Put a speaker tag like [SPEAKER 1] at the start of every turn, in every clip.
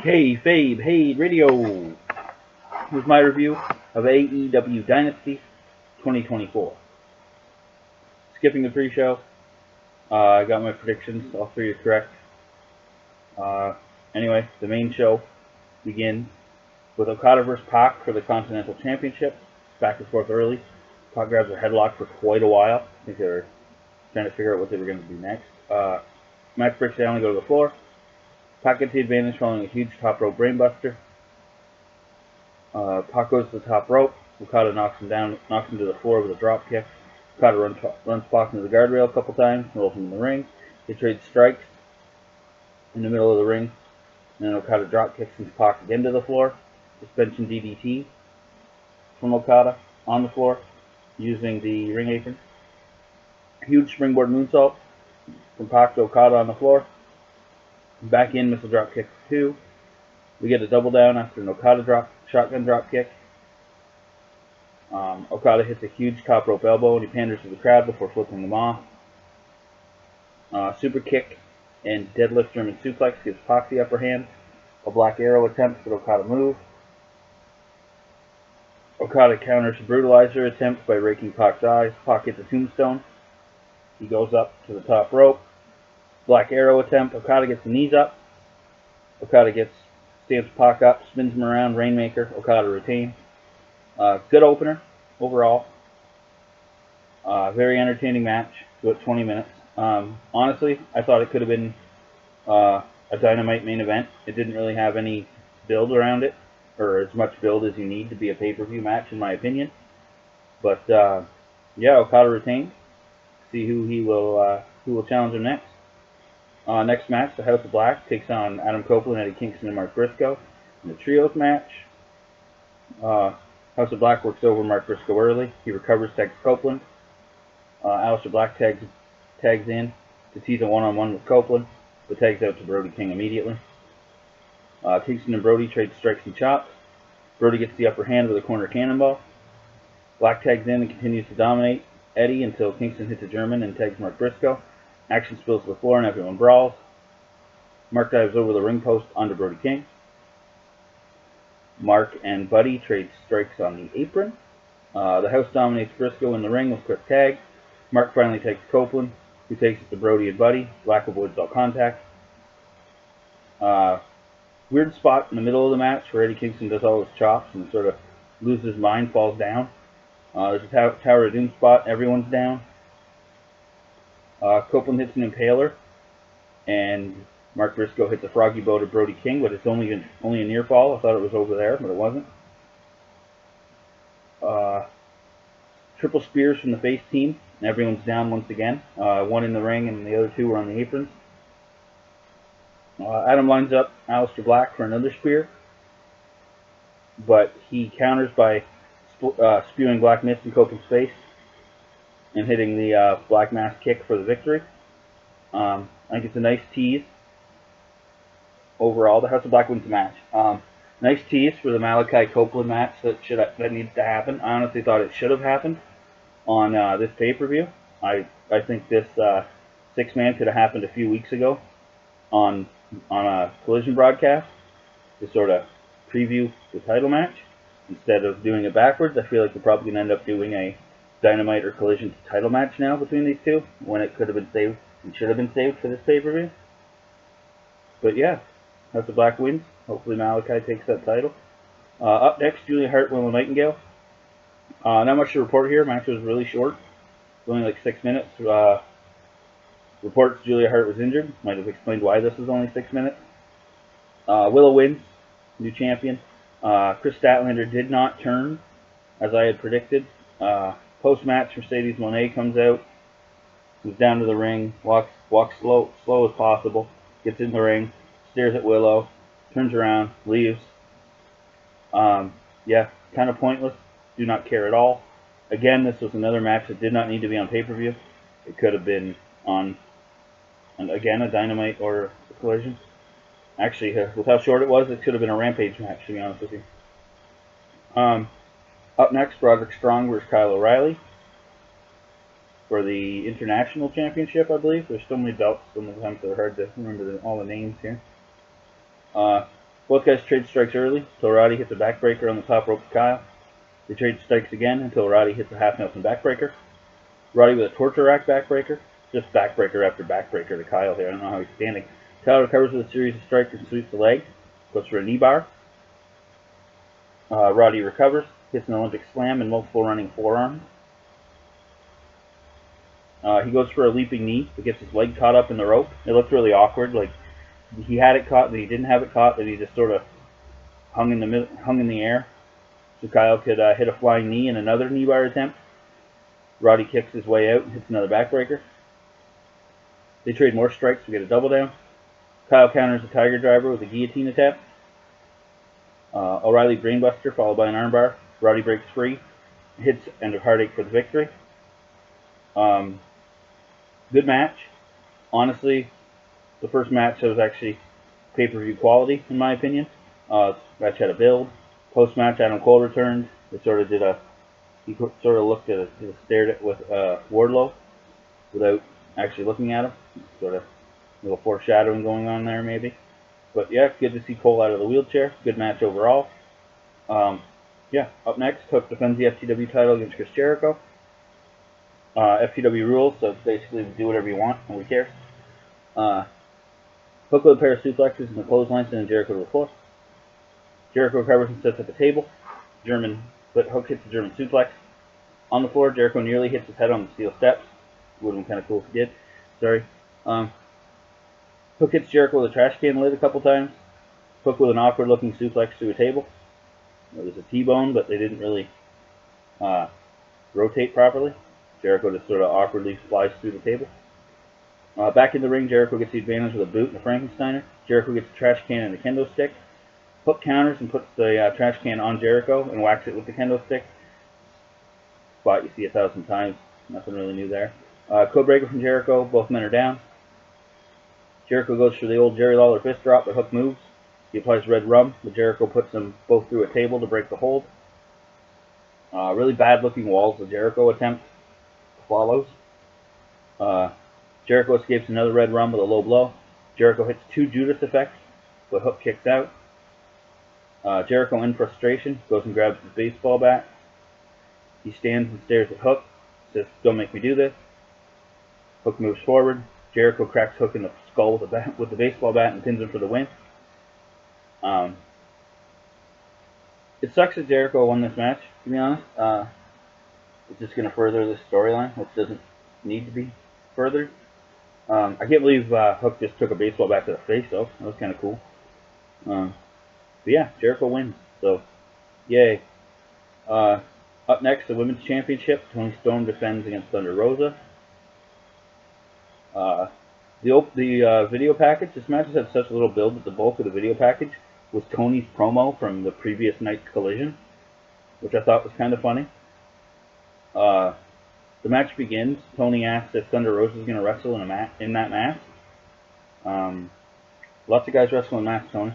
[SPEAKER 1] Hey, Fabe, hey, radio. Here's my review of AEW Dynasty 2024. Skipping the pre-show, I got my predictions. All three are correct. Anyway, the main show begins with Okada vs. Pac for the Continental Championship. Back and forth early. Pac grabs a headlock for quite a while. I think they were trying to figure out what they were going to do next. Match breaks down and go to the floor. Pac gets the advantage following a huge top rope brainbuster. Pac goes to the top rope. Okada knocks him to the floor with a drop kick. Okada runs Pac into the guardrail a couple times, rolls him in the ring. They trade strikes in the middle of the ring, and then Okada drop kicks and Pac again to the floor. Suspension DDT from Okada on the floor using the ring apron. Huge springboard moonsault from Pac to Okada on the floor. Back in missile drop kick for 2. We get a double down after an Okada shotgun drop kick. Okada hits a huge top rope elbow and he panders to the crowd before flipping them off. Super kick and deadlift German suplex gives Pac the upper hand. A Black Arrow attempts, but Okada moves. Okada counters a brutalizer attempt by raking Pac's eyes. Pac hits a tombstone. He goes up to the top rope. Black Arrow attempt. Okada gets the knees up. Okada stands Pac up, spins him around, Rainmaker. Okada retains. Good opener overall. Very entertaining match. About 20 minutes. Honestly, I thought it could have been a Dynamite main event. It didn't really have any build around it, or as much build as you need to be a pay-per-view match, in my opinion. But yeah, Okada retains. See who will challenge him next. Next match, the House of Black takes on Adam Copeland, Eddie Kingston, and Mark Briscoe in the trios match. House of Black works over Mark Briscoe early. He recovers, tags Copeland. Aleister Black tags in to tease a one-on-one with Copeland, but tags out to Brody King immediately. Kingston and Brody trade strikes and chops. Brody gets the upper hand with a corner cannonball. Black tags in and continues to dominate Eddie until Kingston hits a German and tags Mark Briscoe. Action spills to the floor and everyone brawls. Mark dives over the ring post onto Brody King. Mark and Buddy trade strikes on the apron. The House dominates Briscoe in the ring with quick tag. Mark finally takes Copeland, who takes it to Brody and Buddy. Black avoids all contact. Weird spot in the middle of the match where Eddie Kingston does all his chops and sort of loses his mind, falls down. There's a Tower of Doom spot. Everyone's down. Copeland hits an Impaler, and Mark Briscoe hits a Froggy Bow to Brody King, but it's only a near fall. I thought it was over there, but it wasn't. Triple spears from the face team, and everyone's down once again. One in the ring, and the other two were on the aprons. Adam lines up Aleister Black for another spear, but he counters by spewing Black Mist in Copeland's face and hitting the Black Mass kick for the victory. I think it's a nice tease. Overall, the House of Black wins the match. Nice tease for the Malachi Copeland match that needs to happen. I honestly thought it should have happened on this pay-per-view. I think this 6-man could have happened a few weeks ago on a Collision broadcast to sort of preview the title match. Instead of doing it backwards, I feel like they're probably going to end up doing a Dynamite or Collision title match now between these two, when it could have been saved and should have been saved for this pay-per-view. But yeah, House of Black wins. Hopefully Malachi takes that title. Up next, Julia Hart, Willow Nightingale. Not much to report here. Match was really short. It was only like 6 minutes. Reports Julia Hart was injured. Might have explained why this was only 6 minutes. Willow wins. New champion. Chris Statlander did not turn, as I had predicted. Post-match, Mercedes Moné comes out, moves down to the ring, walks slow as possible, gets in the ring, stares at Willow, turns around, leaves. Yeah, kind of pointless. Do not care at all. Again, this was another match that did not need to be on pay-per-view. It could have been on, again, a Dynamite or a Collision. Actually, with how short it was, it could have been a Rampage match, to be honest with you. Up next, Roderick Strong versus Kyle O'Reilly for the International Championship, I believe. There's so many belts, sometimes they're hard to remember all the names here. Both guys trade strikes early until Roddy hits a backbreaker on the top rope to Kyle. They trade strikes again until Roddy hits a half Nelson backbreaker. Roddy with a torture rack backbreaker. Just backbreaker after backbreaker to Kyle here. I don't know how he's standing. Kyle recovers with a series of strikes and sweeps the leg. Goes for a knee bar. Roddy recovers. Hits an Olympic slam and multiple running forearms. He goes for a leaping knee, but gets his leg caught up in the rope. It looked really awkward. Like he had it caught, but he didn't have it caught. That he just sort of hung in the air. So Kyle could hit a flying knee and another knee bar attempt. Roddy kicks his way out and hits another backbreaker. They trade more strikes to get a double down. Kyle counters a Tiger Driver with a guillotine attempt. O'Reilly brainbuster followed by an armbar. Roddy breaks free. Hits End of Heartache for the victory. Good match. Honestly, the first match was actually pay-per-view quality, in my opinion. Match had a build. Post-match, Adam Cole returned. They sort of did a... He sort of looked at it, stared at with Wardlow without actually looking at him. Sort of a little foreshadowing going on there, maybe. But yeah, good to see Cole out of the wheelchair. Good match overall. Yeah, up next, Hook defends the FTW title against Chris Jericho. FTW rules, so basically do whatever you want, nobody cares. Hook with a pair of suplexes and the clothesline sending Jericho to the floor. Jericho recovers and sets up a table. But Hook hits a German suplex. On the floor, Jericho nearly hits his head on the steel steps. Would have been kind of cool if he did. Sorry. Hook hits Jericho with a trash can lid a couple times. Hook with an awkward looking suplex through a table. It was a T-bone, but they didn't really rotate properly. Jericho just sort of awkwardly flies through the table. Back in the ring, Jericho gets the advantage with a boot and a Frankensteiner. Jericho gets a trash can and a kendo stick. Hook counters and puts the trash can on Jericho and whacks it with the kendo stick. Spot you see 1,000 times. Nothing really new there. Codebreaker from Jericho. Both men are down. Jericho goes for the old Jerry Lawler fist drop, but Hook moves. He applies red rum, but Jericho puts them both through a table to break the hold. Really bad looking walls of Jericho attempt follows. Jericho escapes another red rum with a low blow. Jericho hits 2 Judas effects, but Hook kicks out. Jericho, in frustration, goes and grabs his baseball bat. He stands and stares at Hook, says, "Don't make me do this." Hook moves forward. Jericho cracks Hook in the skull with the baseball bat and pins him for the win. It sucks that Jericho won this match, to be honest. It's just going to further this storyline, which doesn't need to be furthered. I can't believe Hook just took a baseball bat to the face, though. That was kind of cool. But yeah, Jericho wins, so yay. Up next, the Women's Championship. Toni Storm defends against Thunder Rosa. The video package, this match has had such a little build that the bulk of the video package was Toni's promo from the previous night's Collision, which I thought was kind of funny. The match begins. Toni asks if Thunder Rosa is going to wrestle in that match. Lots of guys wrestle in masks, Toni.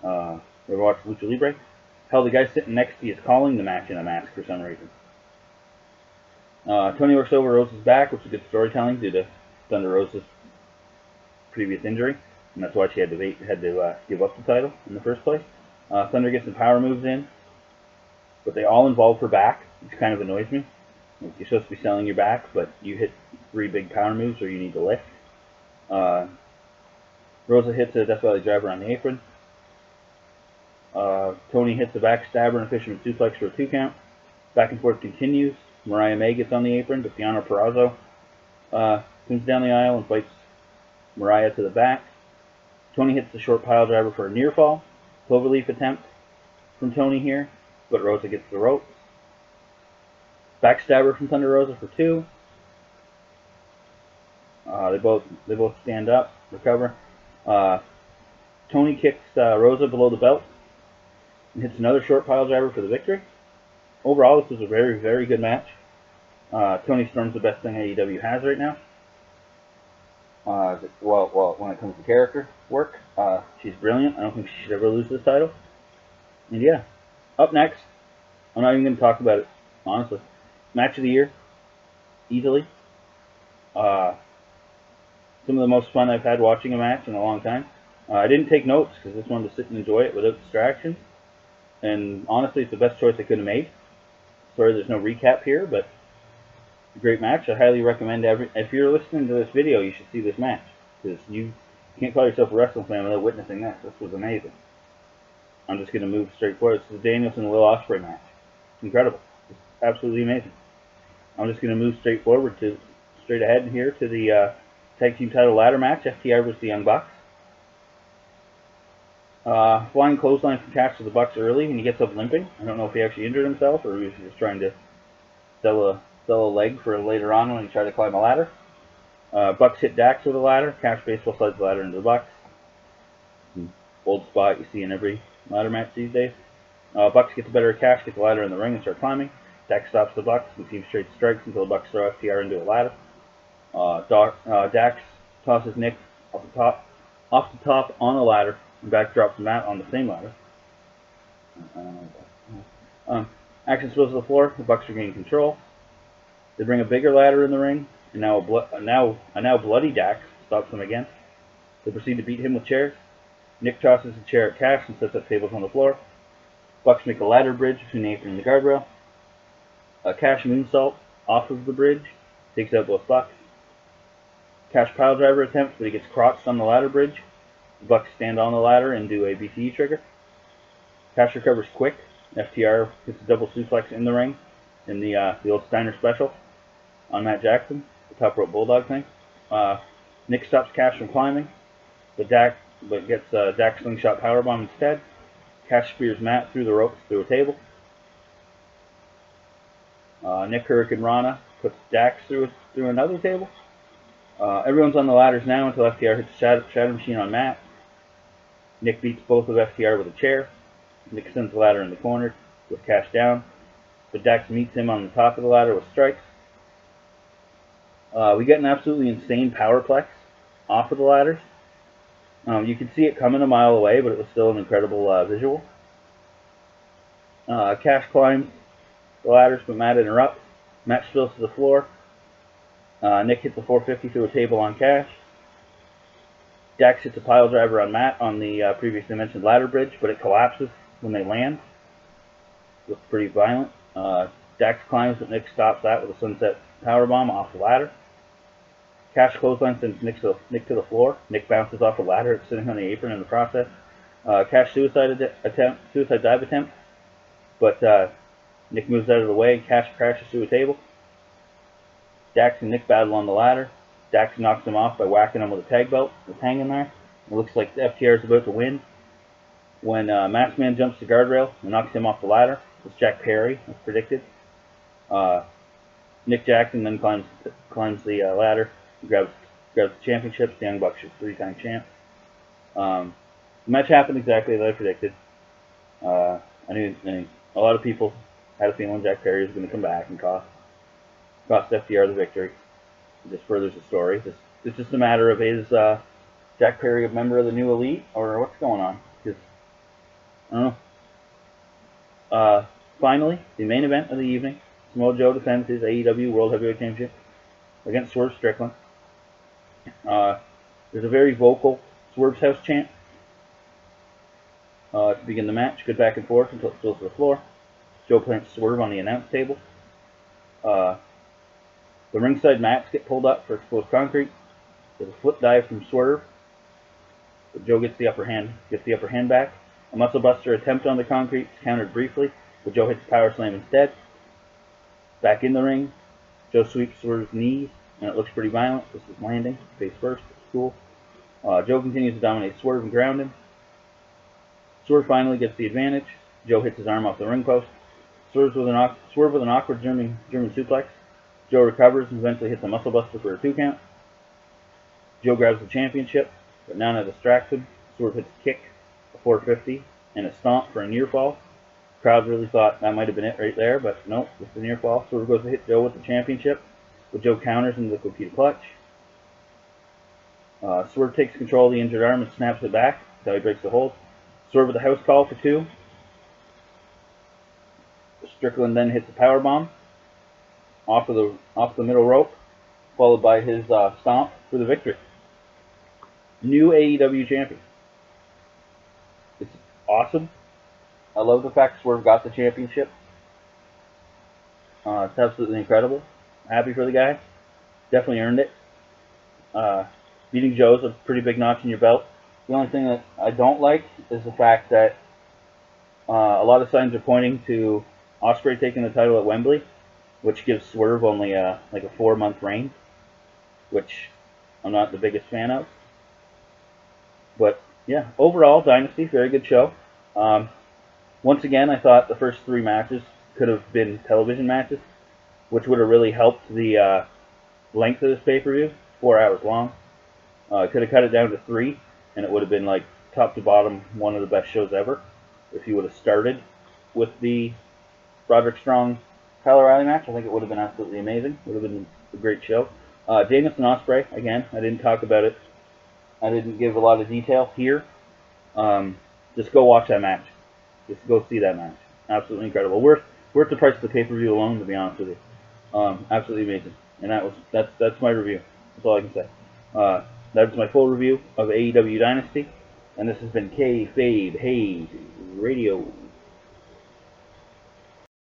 [SPEAKER 1] Ever watch Lucha Libre? Hell, the guy sitting next to you is calling the match in a mask for some reason. Toni works over Rosa's back, which is good storytelling due to Thunder Rosa's previous injury, and that's why she had to give up the title in the first place. Thunder gets some power moves in, but they all involve her back, which kind of annoys me. Like, you're supposed to be selling your back, but you hit 3 big power moves or you need to lift. Rosa hits a Death Valley driver on the apron. Toni hits a backstabber and a fisherman suplex for a 2 count. Back and forth continues. Mariah May gets on the apron, but Deonna Purrazzo comes down the aisle and fights Mariah to the back. Toni hits the short pile driver for a near fall. Cloverleaf attempt from Toni here, but Rosa gets the ropes. Backstabber from Thunder Rosa for 2. They both stand up, recover. Toni kicks Rosa below the belt and hits another short pile driver for the victory. Overall, this was a very, very good match. Toni Storm's the best thing AEW has right now. Well, when it comes to character work, she's brilliant. I don't think she should ever lose this title. And yeah, up next, I'm not even going to talk about it, honestly. Match of the year, easily. Some of the most fun I've had watching a match in a long time. I didn't take notes because I just wanted to sit and enjoy it without distractions. And honestly, it's the best choice I could have made. Sorry there's no recap here, but a great match. I highly recommend if you're listening to this video, you should see this match. Because you can't call yourself a wrestling fan without witnessing this. This was amazing. I'm just going to move straight forward. This is the Danielson Will Ospreay match. Incredible. It's absolutely amazing. I'm just going to move straight ahead here to the tag team title ladder match. FTR versus the Young Bucks. Flying clothesline from Cash to the Bucks early, and he gets up limping. I don't know if he actually injured himself or if he was just trying to sell a leg for later on when he tried to climb a ladder. Bucks hit Dax with a ladder. Cash baseball slides the ladder into the Bucks. Old spot you see in every ladder match these days. Bucks get the better of Cash, get the ladder in the ring and start climbing. Dax stops the Bucks and team straight strikes until the Bucks throw FTR into a ladder. Dax tosses Nick off the top on a ladder and backdrops Matt on the same ladder. Action spills to the floor. The Bucks regain control. They bring a bigger ladder in the ring, and now a now bloody Dax stops them again. They proceed to beat him with chairs. Nick tosses a chair at Cash and sets up tables on the floor. Bucks make a ladder bridge between the apron and the guardrail. Cash moonsault off of the bridge, takes out both Bucks. Cash piledriver attempts, but he gets crotched on the ladder bridge. The Bucks stand on the ladder and do a BTE trigger. Cash recovers quick. FTR hits a double suplex in the ring in the old Steiner special on Matt Jackson, the top rope bulldog thing. Nick stops Cash from climbing, but gets Dax slingshot powerbomb instead. Cash spears Matt through the ropes through a table. Nick Hurricane Rana puts Dax through another table. Everyone's on the ladders now until FTR hits a shadow machine on Matt. Nick beats both of FTR with a chair. Nick sends the ladder in the corner with Cash down, but Dax meets him on the top of the ladder with strikes. We get an absolutely insane powerplex off of the ladders. You could see it coming a mile away, but it was still an incredible visual. Cash climbs the ladders, but Matt interrupts. Matt spills to the floor. Nick hits a 450 through a table on Cash. Dax hits a pile driver on Matt on the previously mentioned ladder bridge, but it collapses when they land. Looks pretty violent. Dax climbs, but Nick stops that with a sunset powerbomb off the ladder. Cash clothesline sends Nick to the floor. Nick bounces off the ladder, sitting on the apron in the process. Cash suicide dive attempt, but Nick moves out of the way. Cash crashes through a table. Dax and Nick battle on the ladder. Dax knocks him off by whacking him with a tag belt that's hanging there. It looks like the FTR is about to win. When Masked Man jumps the guardrail and knocks him off the ladder, it's Jack Perry, as predicted. Nick Jackson then climbs the ladder and grabs the championship. The Young Bucks are 3-time champs. The match happened exactly as I predicted. I knew a lot of people had a feeling Jack Perry was going to come back and cost FTR the victory. It just furthers the story. It's just a matter of is Jack Perry a member of the New Elite or what's going on? Because I don't know. Finally, the main event of the evening: Samoa Joe defends his AEW World Heavyweight Championship against Swerve Strickland. There's a very vocal Swerve's House chant to begin the match. Good back and forth until it spills to the floor. Joe plants Swerve on the announce table. The ringside mats get pulled up for exposed concrete. There's a flip dive from Swerve, but Joe gets the upper hand back. A muscle buster attempt on the concrete is countered briefly, but Joe hits a power slam instead. Back in the ring, Joe sweeps Swerve's knees, and it looks pretty violent. This is landing, face first. It's cool. Joe continues to dominate Swerve and ground him. Swerve finally gets the advantage. Joe hits his arm off the ring post. Swerve with an awkward German suplex. Joe recovers and eventually hits a muscle buster for a 2 count. Joe grabs the championship, but Nana distracts him. Swerve hits a kick, a 450, and a stomp for a near fall. Crowd really thought that might have been it right there, but nope, it's a near fall. Swerve goes to hit Joe with the championship, but Joe counters into the Coquita clutch. Swerve takes control of the injured arm and snaps it back until he breaks the hold. Swerve with a house call for 2. Strickland then hits a powerbomb off the middle rope, followed by his stomp for the victory. New AEW champion. awesome. I love the fact Swerve got the championship. It's absolutely incredible. Happy for the guy. Definitely earned it. Beating Joe's a pretty big notch in your belt. The only thing that I don't like is the fact that a lot of signs are pointing to Ospreay taking the title at Wembley, which gives Swerve only like a 4-month reign, which I'm not the biggest fan of. But yeah, overall, Dynasty, very good show. Once again, I thought the first 3 matches could have been television matches, which would have really helped the length of this pay-per-view, 4 hours long. Could have cut it down to 3, and it would have been like top to bottom one of the best shows ever. If you would have started with the Roderick Strong Kyle O'Reilly match, I think it would have been absolutely amazing. Would have been a great show. James and Ospreay, again, I didn't talk about it. I didn't give a lot of detail here. Just go watch that match. Just go see that match. Absolutely incredible. Worth the price of the pay-per-view alone, to be honest with you. Absolutely amazing. And that's my review. That's all I can say. That's my full review of AEW Dynasty. And this has been Kayfabe Hayes Radio.